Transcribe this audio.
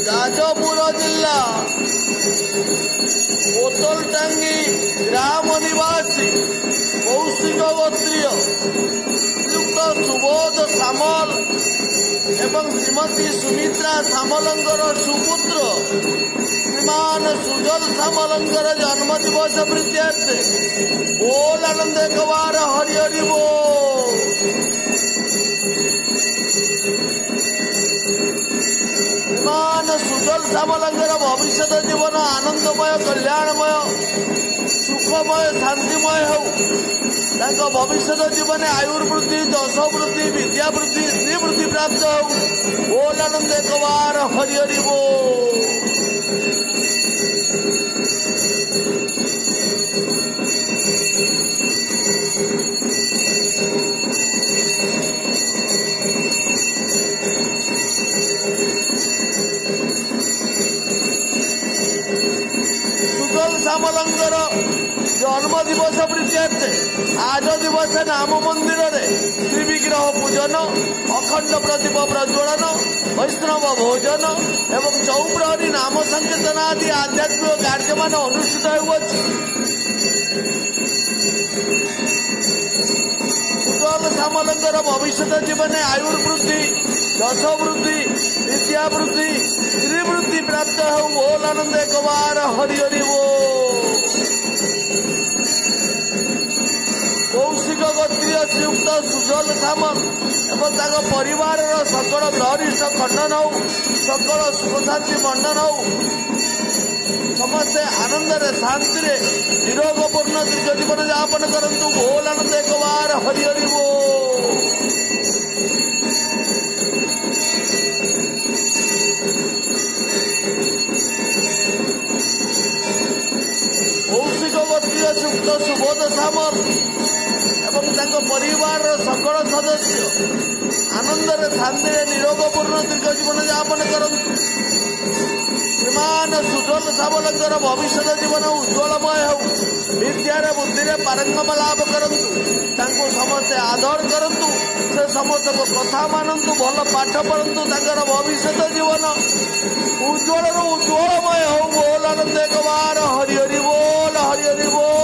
ଯାଜପୁର ଜିଲ୍ଲା ବୋତଲଟାଙ୍ଗି ଗ୍ରାମ ନିବାସୀ କୌଶିକ ଗୋତ୍ରୀୟ ଶ୍ରୀଯୁକ୍ତ ସୁବୋଧ ସାମଲ ଏବଂ ଶ୍ରୀମତୀ ସୁମିତ୍ରା ସାମଲଙ୍କର ସୁପୁତ୍ର ଶ୍ରୀମାନ ସୁଜଲ ସାମଲଙ୍କର ଜନ୍ମ ଦିବସ ପ୍ରୀତ୍ୟର୍ଥେ ବୋଲ ଆନନ୍ଦ ଏକବାର ହରି ହରି ବୋଲ। ଶ୍ରୀମାନ ସୁଜଲ ସାମଲଙ୍କର ଭବିଷ୍ୟତ ଜୀବନ ଆନନ୍ଦମୟ କଲ୍ୟାଣମୟ ସୁଖମୟ ଶାନ୍ତିମୟ ହେଉ। ତାଙ୍କ ଭବିଷ୍ୟତ ଜୀବନେ ଆୟୁର୍ବୃଦ୍ଧି ଯଶ ବୃଦ୍ଧି ବିଦ୍ୟା ବୃଦ୍ଧି ଶ୍ରୀ ବୃଦ୍ଧି ପ୍ରାପ୍ତ ହେଉ। ବୋଲ ଆନନ୍ଦ ଏକବାର ହରି ହରି ବୋଲ। ସାମଲଙ୍କର ଜନ୍ମ ଦିବସ ପ୍ରୀତ୍ୟର୍ଥେ ଆଜ ଦିବସ ନାମ ମନ୍ଦିରରେ ଶ୍ରୀବିଗ୍ରହ ପୂଜନ ଅଖଣ୍ଡ ପ୍ରଦୀପ ପ୍ରଜ୍ୱଳନ ବୈଷ୍ଣବ ଭୋଜନ ଏବଂ ଚୌପ୍ରହରୀ ନାମ ସଂକୀର୍ତ୍ତନ ଆଦି ଆଧ୍ୟାତ୍ମିକ କାର୍ଯ୍ୟମାନ ଅନୁଷ୍ଠିତ ହେଉଅଛି। ସୁଜଲ ସାମଲଙ୍କର ଭବିଷ୍ୟତ ଜୀବନେ ଆୟୁର୍ବୃଦ୍ଧି ଯଶ ବୃଦ୍ଧି ବିଦ୍ୟା ବୃଦ୍ଧି ଶ୍ରୀବୃଦ୍ଧି ପ୍ରାପ୍ତ ହେଉ। ବୋଲ ଆନନ୍ଦ ଏକବାର ହରି ହରି ବୋଲ। କୌଶିକ ଗୋତ୍ରୀୟ ଶ୍ରୀଯୁକ୍ତ ସୁଜଲ ସାମଲ ଏବଂ ତାଙ୍କ ପରିବାରର ସକଳ ବରିଷ୍ଠ ଖଣ୍ଡନ ହଉ, ସକଳ ସୁଖଶାନ୍ତି ମଣ୍ଡନ ହଉ। ସମସ୍ତେ ଆନନ୍ଦରେ ଶାନ୍ତିରେ ନିରୋଗପୂର୍ଣ୍ଣ ଦୀର୍ଘ ଜୀବନ ଯାପନ କରନ୍ତୁ। ବୋଲ ଆନନ୍ଦ ଏକବାର ହରି ହରି ବୋଲ। କୌଶିକ ଗୋତ୍ରୀୟ ଶ୍ରୀଯୁକ୍ତ ସୁବୋଧ ସାମଲ ଏବଂ ତାଙ୍କ ପରିବାରର ସକଳ ସଦସ୍ୟ ଆନନ୍ଦରେ ଶାନ୍ତିରେ ନିରୋଗପୂର୍ଣ୍ଣ ଦୀର୍ଘ ଜୀବନ ଯାପନ କରନ୍ତୁ। ଶ୍ରୀମାନ ସୁଜଲ ସାମଲଙ୍କର ଭବିଷ୍ୟତ ଜୀବନ ଉଜ୍ଜ୍ୱଳମୟ ହେଉ। ବିଦ୍ୟାରେ ବୁଦ୍ଧିରେ ପାରଙ୍ଗମ ଲାଭ କରନ୍ତୁ। ତାଙ୍କୁ ସମସ୍ତେ ଆଦର କରନ୍ତୁ। ସେ ସମସ୍ତଙ୍କ କଥା ମାନନ୍ତୁ। ଭଲ ପାଠ ପଢ଼ନ୍ତୁ। ତାଙ୍କର ଭବିଷ୍ୟତ ଜୀବନ ଉଜ୍ଜ୍ୱଳରୁ ଉଜ୍ଜ୍ୱଳମୟ ହେଉ। ବୋଲ ଆନନ୍ଦ ଏକବାର ହରି ହରି ବୋଲ ହରି ହରି ବୋଲ।